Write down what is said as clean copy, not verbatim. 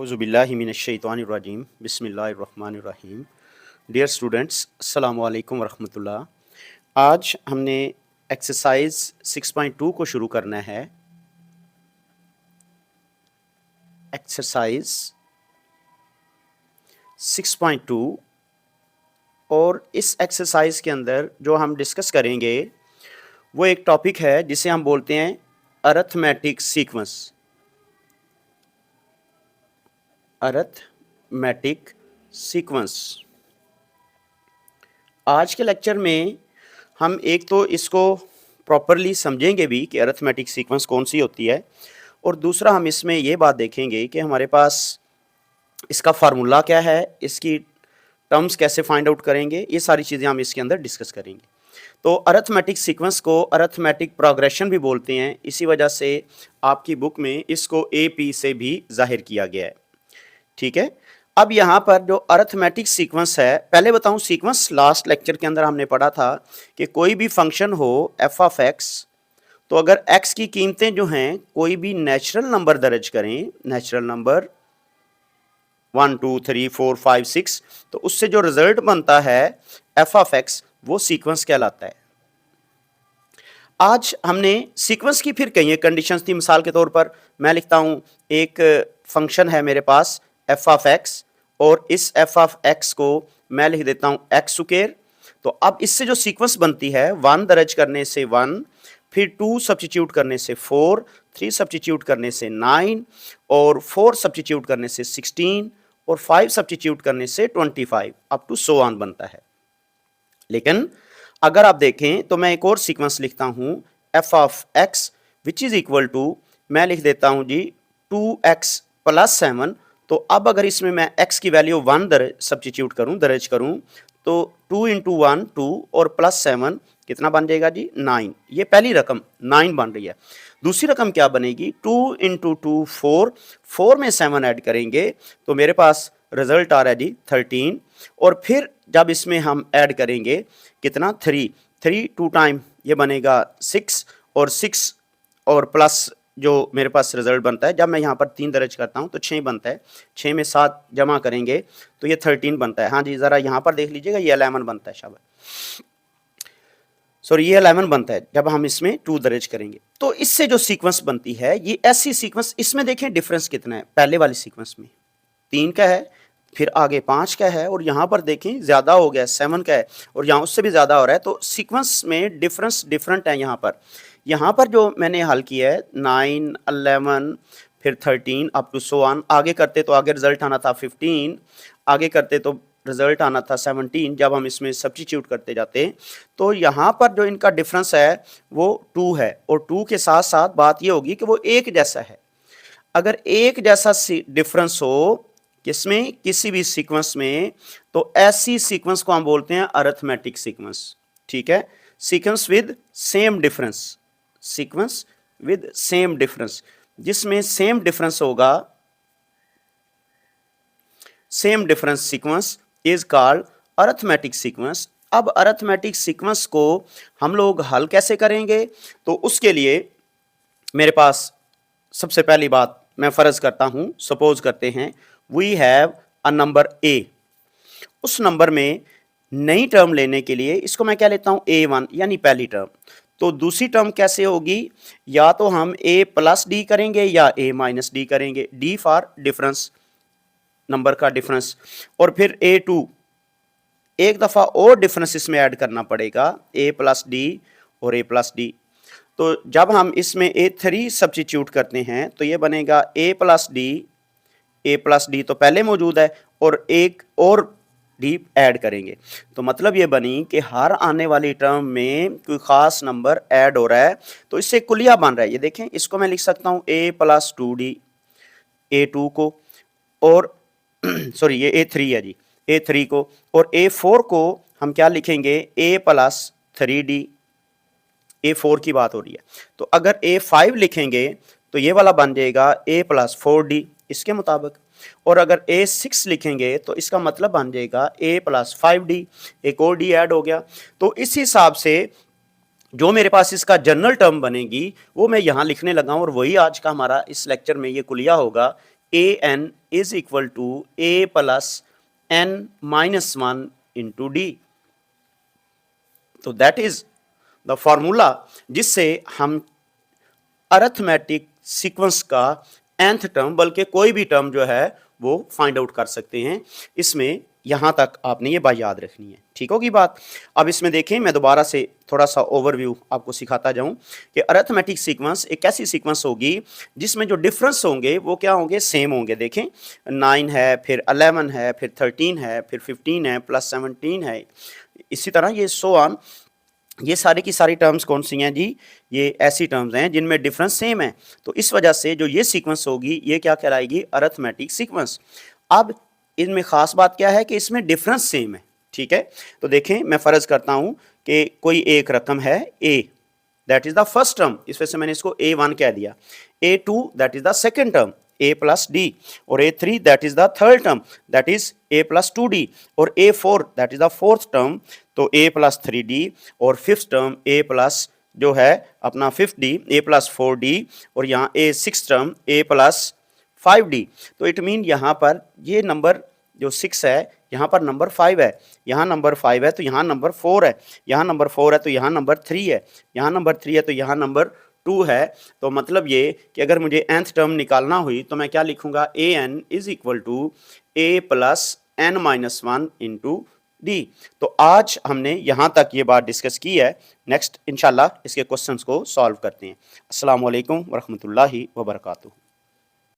औज़ुबिल्लाहि मिनश्शैतानिर्रजीम बिस्मिल्लाहिर्रहमानिर्रहीम। Dear students, अस्सलामु अलैकुम वरहमतुल्लाह। आज हमने एक्सरसाइज 6.2 को शुरू करना है। एक्सरसाइज 6.2 और इस एक्सरसाइज के अंदर जो हम डिस्कस करेंगे वो एक टॉपिक है जिसे हम बोलते हैं अरिथमेटिक सीक्वेंस। Arithmetic sequence. आज के लेक्चर में हम एक तो इसको प्रॉपरली समझेंगे भी कि अरिथमेटिक सीक्वेंस कौन सी होती है, और दूसरा हम इसमें ये बात देखेंगे कि हमारे पास इसका फार्मूला क्या है, इसकी टर्म्स कैसे फाइंड आउट करेंगे, ये सारी चीज़ें हम इसके अंदर डिस्कस करेंगे। तो अरिथमेटिक सीक्वेंस को अरिथमेटिक प्रोग्रेशन भी बोलते हैं, इसी वजह से आपकी बुक में इसको AP से भी जाहिर किया गया है। ठीक है, अब यहाँ पर जो अरिथमेटिक सीक्वेंस है, पहले बताऊँ सीक्वेंस लास्ट लेक्चर के अंदर हमने पढ़ा था कि कोई भी फंक्शन हो f ऑफ x, तो अगर x की कीमतें जो हैं कोई भी नेचुरल नंबर दर्ज करें, नेचुरल नंबर 1 2 3 4 5 6, तो उससे जो रिजल्ट बनता है f ऑफ x वो सीक्वेंस कहलाता है। आज हमने सीक्वेंस की फिर कई कंडीशंस थी। मिसाल के तौर पर मैं लिखता हूँ एक फंक्शन है मेरे पास f ऑफ x, और इस f ऑफ x को मैं लिख देता हूँ x स्क्वायर। तो अब इससे जो सीक्वेंस बनती है 1 दर्ज करने से 1, फिर 2 सब्स्टिट्यूट करने से 4, 3 सब्स्टिट्यूट करने से 9, और 4 सब्स्टिट्यूट करने से 16, और 5 सब्स्टिट्यूट करने से 25 अप टू सो ऑन बनता है। लेकिन अगर आप देखें तो मैं एक और सीक्वेंस लिखता हूं f of x which is equal to, मैं लिख देता हूं जी 2x प्लस 7। तो अब अगर इसमें मैं x की वैल्यू 1 सब्स्टिट्यूट करूं, दर्ज करूं, तो 2 इंटू 1 2 और प्लस 7 कितना बन जाएगा जी 9। ये पहली रकम 9 बन रही है। दूसरी रकम क्या बनेगी 2 इंटू 2 4, 4 में 7 ऐड करेंगे तो मेरे पास रिजल्ट आ रहा है जी 13। और फिर जब इसमें हम ऐड करेंगे कितना 3 2 टाइम ये बनेगा 6, और 6 और प्लस जो मेरे पास रिजल्ट बनता है, जब मैं यहाँ पर 3 दर्ज करता हूँ तो 6 बनता है, 6 में 7 जमा करेंगे तो ये 13 बनता है। हाँ जी, ज़रा यहाँ पर देख लीजिएगा ये 11 बनता है, शाबाश, सॉरी ये 11 बनता है जब हम इसमें 2 दर्ज करेंगे। तो इससे जो सीक्वेंस बनती है ये ऐसी सीक्वेंस, इसमें देखें डिफरेंस कितना है, पहले वाली सीक्वेंस में 3 का है, फिर आगे 5 का है, और यहाँ पर देखें ज़्यादा हो गया 7 का है, और यहाँ उससे भी ज़्यादा हो रहा है। तो सीक्वेंस में डिफरेंस डिफरेंट है। यहाँ पर जो मैंने हल किया है 9 11 फिर 13 अप टू सो ऑन, आगे करते तो आगे रिजल्ट आना था 15, आगे करते तो रिजल्ट आना था 17। जब हम इसमें सब्स्टिट्यूट करते जाते हैं तो यहाँ पर जो इनका डिफरेंस है वो 2 है, और 2 के साथ साथ बात ये होगी कि वो एक जैसा है। अगर एक जैसा डिफरेंस हो किसमें, किसी भी सीक्वेंस में, तो ऐसी सीक्वेंस को हम बोलते हैं अरिथमेटिक सीक्वेंस। ठीक है, sequence with same difference, sequence with same difference, जिसमें सेम डिफरेंस होगा, same difference sequence is called arithmetic sequence. अब अरिथमेटिक सीक्वेंस को हम लोग हल कैसे करेंगे, तो उसके लिए मेरे पास सबसे पहली बात मैं फर्ज करता हूं, सपोज करते हैं we have a number a, उस नंबर में नई टर्म लेने के लिए इसको मैं क्या लेता हूं a1 यानी पहली टर्म। तो दूसरी टर्म कैसे होगी, या तो हम a प्लस डी करेंगे या a माइनस डी करेंगे, d फॉर डिफरेंस, नंबर का डिफरेंस, और फिर a2 एक दफ़ा और डिफरेंस इसमें ऐड करना पड़ेगा a प्लस डी और a प्लस डी। तो जब हम इसमें a3 सब्स्टिट्यूट करते हैं तो ये बनेगा a प्लस डी तो पहले मौजूद है, और एक और डी ऐड करेंगे। तो मतलब ये बनी कि हर आने वाली टर्म में कोई ख़ास नंबर ऐड हो रहा है, तो इससे कुलिया बन रहा है। ये देखें, इसको मैं लिख सकता हूँ a प्लस 2d, a2 को, और सॉरी ये a3 है जी, a3 को, और a4 को हम क्या लिखेंगे a प्लस 3d, a4 की बात हो रही है। तो अगर a5 लिखेंगे तो ये वाला बन जाएगा a प्लस 4d इसके मुताबिक, और अगर a6 लिखेंगे तो इसका मतलब बन जाएगा a प्लस 5d, एक और d ऐड हो गया। तो इस हिसाब से जो मेरे पास इसका जनरल टर्म बनेगी वो मैं यहाँ लिखने लगा हूँ, और वही आज का हमारा इस लेक्चर में ये कुलिया होगा an is equal to A plus N minus one into D. तो दैट इज द फॉर्मूला जिससे हम अरिथमेटिक सीक्वेंस का nth टर्म, बल्कि कोई भी टर्म जो है वो फाइंड आउट कर सकते हैं। इसमें यहां तक आपने ये बात याद रखनी है, ठीक होगी बात। अब इसमें देखें, मैं दोबारा से थोड़ा सा ओवरव्यू आपको सिखाता जाऊं कि अरिथमेटिक सीक्वेंस एक ऐसी सीक्वेंस होगी जिसमें जो डिफरेंस होंगे वो क्या होंगे, सेम होंगे। देखें 9 है, फिर 11 है, फिर 13 है, फिर 15 है, प्लस 17 है, इसी तरह ये सो ऑन। ये सारी की सारी टर्म्स कौन सी हैं जी, ये ऐसी टर्म्स हैं जिनमें डिफरेंस सेम है। तो इस वजह से जो ये सीक्वेंस होगी ये क्या कहलाएगी, अरिथमेटिक सीक्वेंस। अब इनमें खास बात क्या है कि इसमें डिफरेंस सेम है, ठीक है। तो देखें, मैं फर्ज करता हूं कि कोई एक रकम है a, that is the first term, इस वजह से मैंने इसको a1 कह दिया। a2 that is the second term, a plus D, और a3 that is the third term, that is a plus 2d, और a4 that is the fourth term, तो a प्लस 3d, और फिफ्थ टर्म a प्लस जो है अपना 5d, a plus 4d, और यहाँ a six term a plus 5d। तो it mean यहाँ पर ये नंबर जो 6 है, यहाँ पर नंबर 5 है, यहाँ नंबर 5 है तो यहाँ नंबर 4 है, यहाँ नंबर 4 है तो यहाँ नंबर 3 है, यहाँ नंबर 3 है तो यहाँ नंबर 2 है। तो मतलब ये कि अगर मुझे nth टर्म निकालना हुई तो मैं क्या लिखूंगा, A N is equal to A plus N minus one into D. तो आज हमने यहाँ तक ये बात डिस्कस की है। नेक्स्ट इंशाल्लाह इसके क्वेश्चंस को सॉल्व करते हैं। अस्सलाम वालेकुम वरहमतुल्लाहि वबरकातुहू।